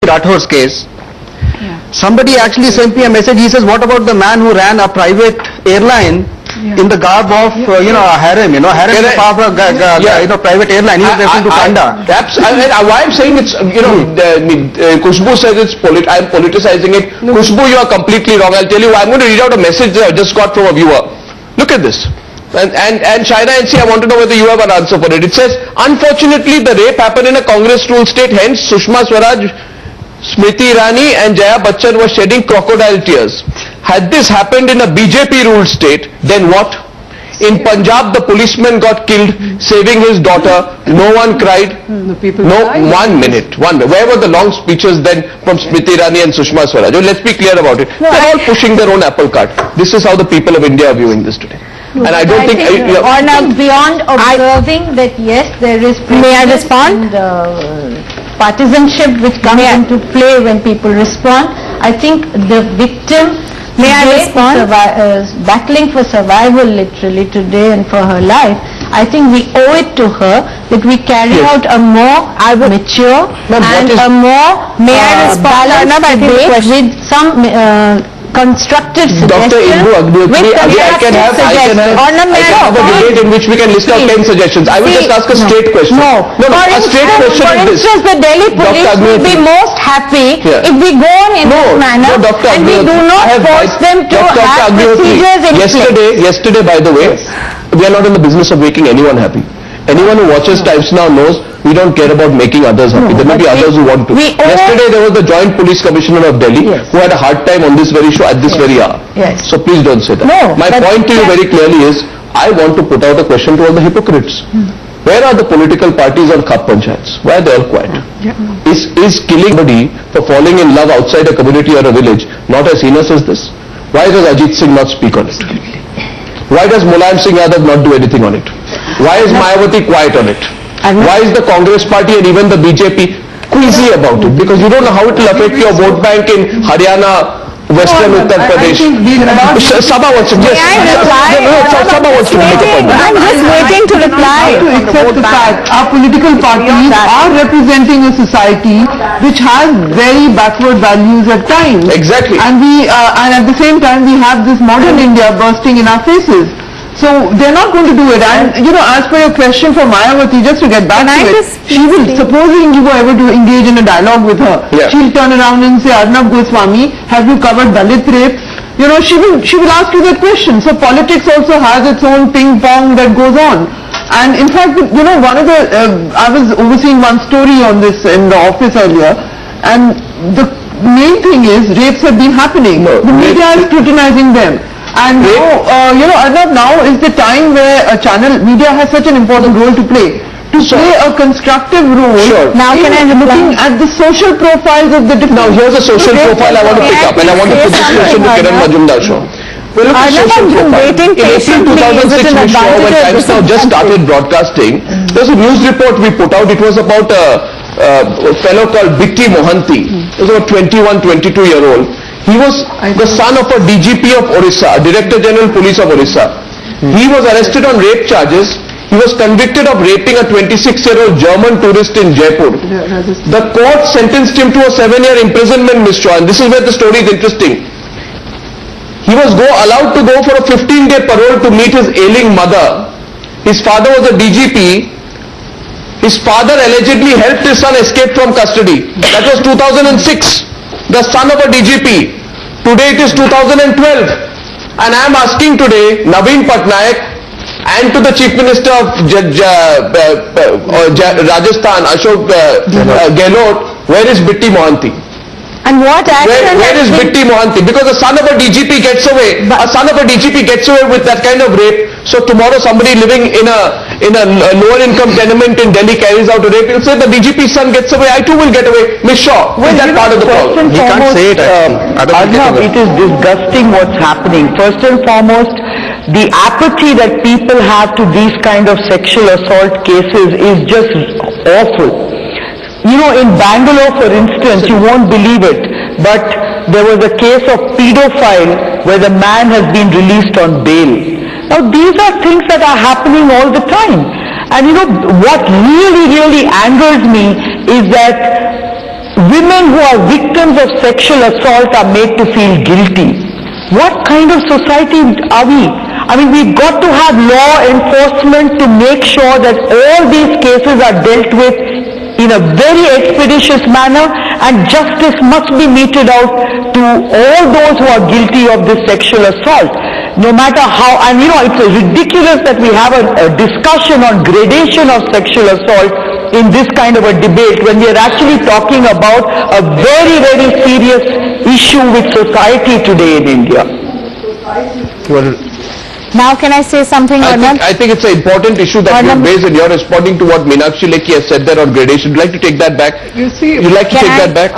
Rathor's case. Somebody actually sent me a message. He says, what about the man who ran a private airline in the garb of, a harem, harem is a part of, private airline. He was referring to Kanda. Why I'm saying it's, Khushbu says I'm politicizing it. Khushbu, you are completely wrong. I'll tell you, I'm going to read out a message that I just got from a viewer. Look at this. And China and I want to know whether you have an answer for it. It says, unfortunately, the rape happened in a Congress-ruled state. Hence, Sushma Swaraj, Smriti Irani and Jaya Bachchan were shedding crocodile tears. Had this happened in a BJP-ruled state, then what? In Punjab, the policeman got killed, saving his daughter. No one cried. No, 1 minute. Where were the long speeches then from Smriti Irani and Sushma Swaraj? Let's be clear about it. They're all pushing their own apple cart. This is how the people of India are viewing this today. And I don't think... beyond observing that, yes, there is... May I respond? Partisanship which comes into play when people respond. I think the victim... May I respond? Battling for survival literally today and for her life. I think we owe it to her that we carry out a more mature and a more balanced debate with some constructive suggestions. Dr. Indu Agnihotri, I can have a debate in which we can list out 10 suggestions. I will just ask a straight question. A straight question is this. For instance, the Delhi police will be most happy if we go on in this manner and we do not force them to have procedures in place. Yesterday, by the way, we are not in the business of making anyone happy. Anyone who watches Times Now knows we don't care about making others happy. There may be others who want to. Yesterday there was the Joint Police Commissioner of Delhi who had a hard time on this very show at this very hour. So please don't say that. My point to you very clearly is, I want to put out a question to all the hypocrites. Where are the political parties on Khap Panchayats? Why are they all quiet? Is killing somebody for falling in love outside a community or a village not as heinous as this? Why does Ajit Singh not speak on it? Why does Mulayam Singh Yadav not do anything on it? Why is Mayawati quiet on it? Why is the Congress party and even the BJP queasy about it? Because you don't know how it will affect your vote bank in Haryana, Western Uttar Pradesh. Sabha wants to make a point. I'm just waiting to reply. To accept the fact our political parties are representing a society which has very backward values at times. Exactly. And and at the same time we have this modern India bursting in our faces. So they're not going to do it. And as per your question for Mayawati, just to get back to it, she will, supposing you were ever to engage in a dialogue with her, she'll turn around and say, Arnab Goswami, have you covered Dalit rape? She will ask you that question. So politics also has its own ping pong that goes on. And in fact, one of the, I was overseeing one story on this in the office earlier, and the main thing is rapes have been happening. The media is scrutinizing them. And now, Arnab, now is the time where media has such an important role to play. To play a constructive role. Now can I looking at the social profiles of the different... Now here's a social profile I want to pick up, and I want to put this question to Kiran Majumdar Shaw. Well, look at social profile. In April 2006, we saw when Times Now just started broadcasting, there's a news report we put out. It was about a fellow called Bitti Mohanty. He was about 21, 22-year-old. He was the son of a DGP of Orissa, a Director General Police of Orissa. He was arrested on rape charges. He was convicted of raping a 26-year-old German tourist in Jaipur. The court sentenced him to a 7-year imprisonment, Ms. Shaw, and this is where the story is interesting. He was allowed to go for a 15-day parole to meet his ailing mother. His father was a DGP. His father allegedly helped his son escape from custody. That was 2006. The son of a DGP. Today it is 2012. And I am asking today Naveen Patnaik and to the Chief Minister of Rajasthan, Ashok Gehlot, where is Bitti Mohanty? And what action? Where is Bitti Mohanty? Because the son of a DGP gets away. A son of a DGP gets away with that kind of rape. So tomorrow somebody living in a lower income tenement in Delhi carries out a rape. He'll say the DGP's son gets away. I too will get away. Ms. Shaw, is that part of the problem? He can't say it. Arnab, it is disgusting what's happening. First and foremost, the apathy that people have to these kind of sexual assault cases is just awful. In Bangalore, for instance, you won't believe it, but there was a case of pedophile where the man has been released on bail. Now, these are things that are happening all the time. And what really, really angers me is that women who are victims of sexual assault are made to feel guilty. What kind of society are we? I mean, we've got to have law enforcement to make sure that all these cases are dealt with in a very expeditious manner, and justice must be meted out to all those who are guilty of this sexual assault. No matter how, and you know, it's ridiculous that we have a discussion on gradation of sexual assault in this kind of a debate when we are actually talking about a very, very serious issue with society today in India. Now can I say something or not? I think it's an important issue that you have raised, and you're responding to what Meenakshi Lekhi has said there on gradation. Would you like to take that back? You see, You'd like to take that back?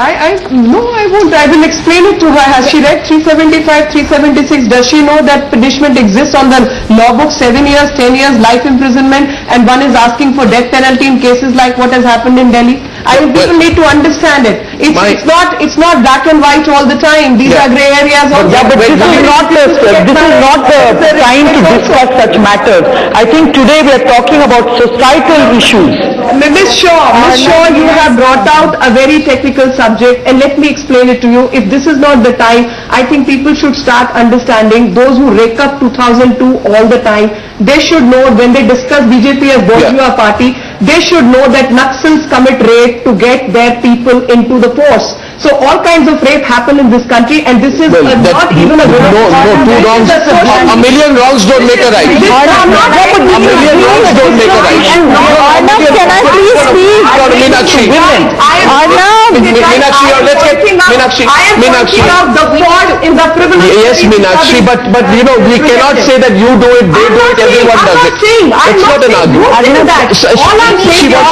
No, I won't. I will explain it to her. Has she read 375, 376? Does she know that punishment exists on the law book? 7 years, 10 years, life imprisonment, and one is asking for death penalty in cases like what has happened in Delhi. I mean, people need to understand it. It's not black and white all the time. These are grey areas. Yeah, but this is not the time to discuss such matters. I think today we are talking about societal issues. Ms. Shaw, you have brought out a very technical subject, and let me explain it to you. If this is not the time, I think people should start understanding. Those who rake up 2002 all the time, they should know when they discuss BJP as bourgeois party, they should know that Naxals commit rape to get their people into the force. So all kinds of rape happen in this country, and this is not even a two wrongs. A million wrongs don't make a right. A million wrongs don't make a right. Arnab, can I please speak? Meenakshi. Arnab. Meenakshi, let's get Meenakshi. Meenakshi. The fault in the privilege. Yes, Meenakshi, but you know, we cannot say that you do it, they do it, everyone does it. It's not an argument. All I'm saying is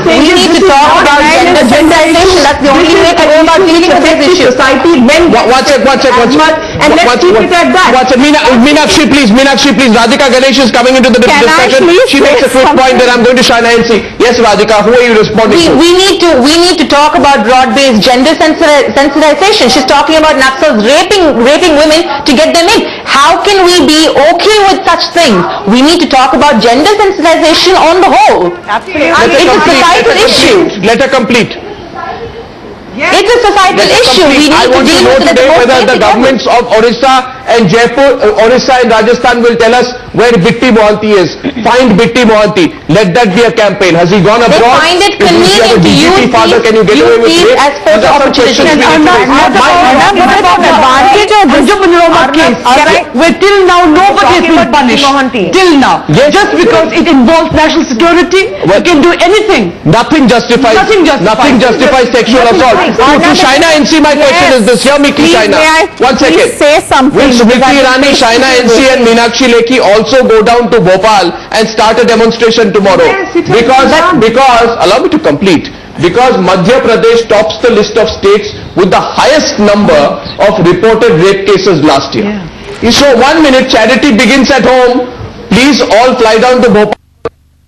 we need to talk about gender issues. That's the only way to go about dealing with this issue. Society, men. One sec. And let's keep it at that. Meenakshi, please. Radhika Ganesh is coming into the discussion. She makes a quick point that I'm going to Shaina NC. Yes, Radhika, who are you responding to? We need to talk about broad-based gender sensitization. She's talking about Naxals raping women to get them in. How can we be okay with such things? We need to talk about gender sensitization on the whole. Absolutely. It's a societal issue. Let her complete. It's a societal issue. We need to deal with it. I want to know today whether the governments of Orissa and Jaipur, Orissa and Rajasthan will tell us where Bitti Mohanty is. Find Bitti Mohanty. Let that be a campaign. Has he gone abroad? They find it convenient to use father, can you get away with it? As first opportunity. Till now nobody has been punished. Till now. Yes. Just because it involves national security, you can do anything. Nothing justifies sexual assault. To Shaina NC, my question is this. Hear me, Shaina. 1 second. Please say something. Will Smriti Irani, Shaina NC and Meenakshi Lekhi also go down to Bhopal and start a demonstration tomorrow? Because, allow me to complete. Because Madhya Pradesh tops the list of states with the highest number of reported rape cases last year. So 1 minute, charity begins at home. Please all fly down to Bhopal.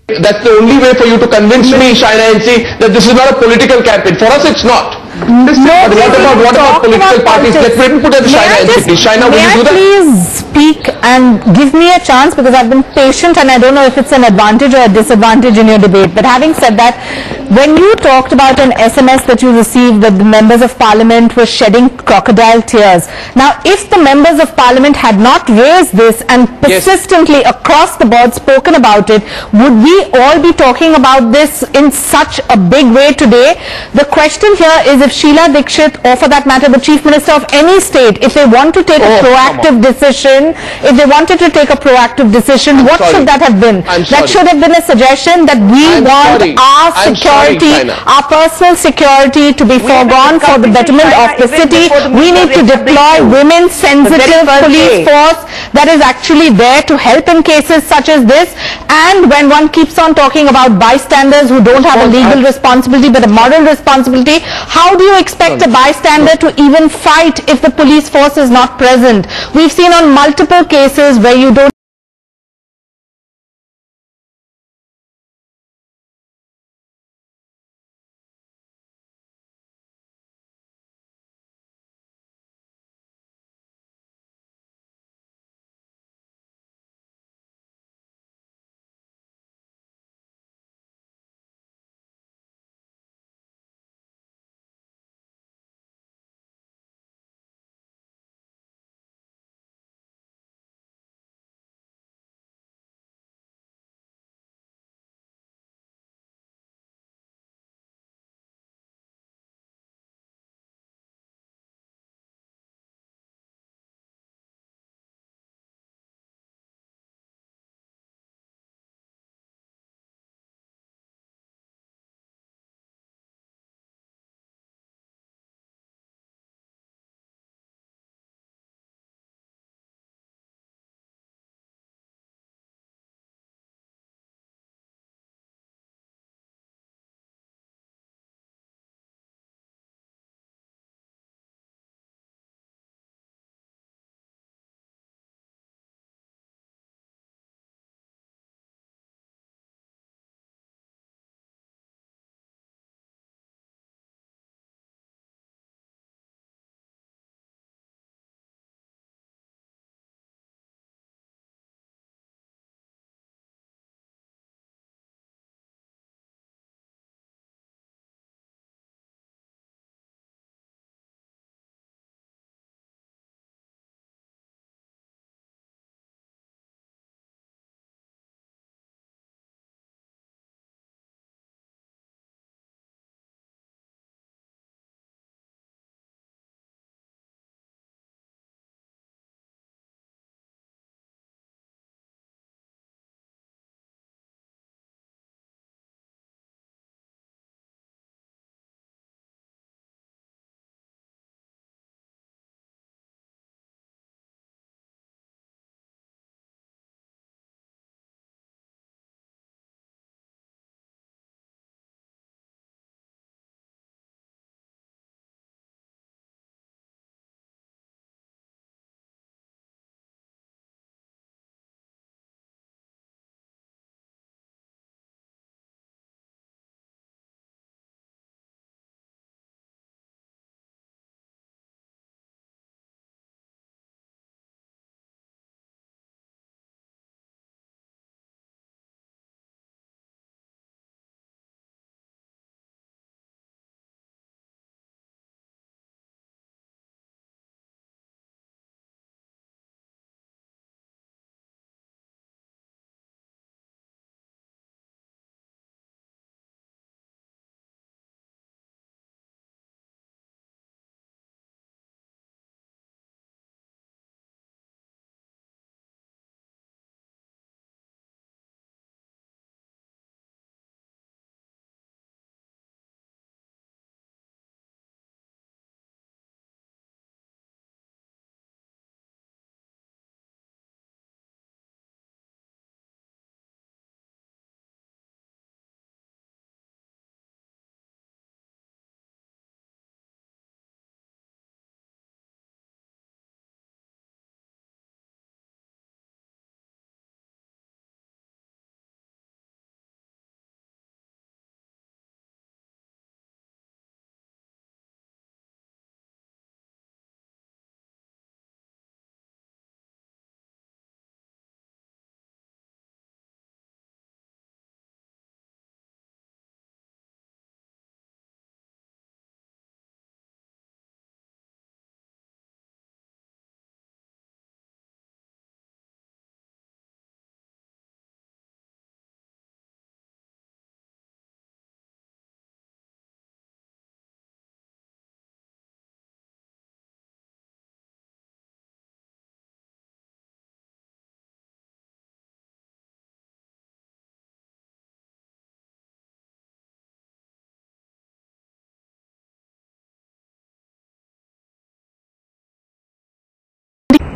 That's the only way for you to convince me, Shaina NC, that this is not a political campaign. For us, it's not. But what about political parties? Let me put it to Shaina NC. Shaina, will you do that? Please speak and give me a chance, because I've been patient and I don't know if it's an advantage or a disadvantage in your debate. But having said that, when you talked about an SMS that you received that the members of parliament were shedding crocodile tears. Now, if the members of parliament had not raised this and persistently across the board spoken about it, would we all be talking about this in such a big way today? The question here is, if Sheila Dikshit, or for that matter the Chief Minister of any state, if they want to take a proactive decision, what should that have been? That should have been a suggestion that we want our security, our personal security to be foregone for the betterment of the city. We need to deploy women-sensitive police force that is actually there to help in cases such as this. And when one keeps on talking about bystanders who don't have a legal responsibility but a moral responsibility, how do you expect a bystander to even fight if the police force is not present? We've seen on multiple cases where you don't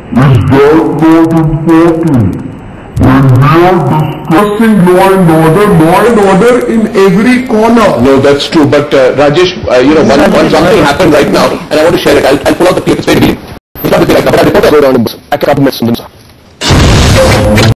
Is that not important? When we are discussing law and order in every corner. No, that's true. But Rajesh, something happened right now, and I want to share it. I'll pull out the clip. It's very revealing. It's not the thing like that, but I report go around in a couple minutes.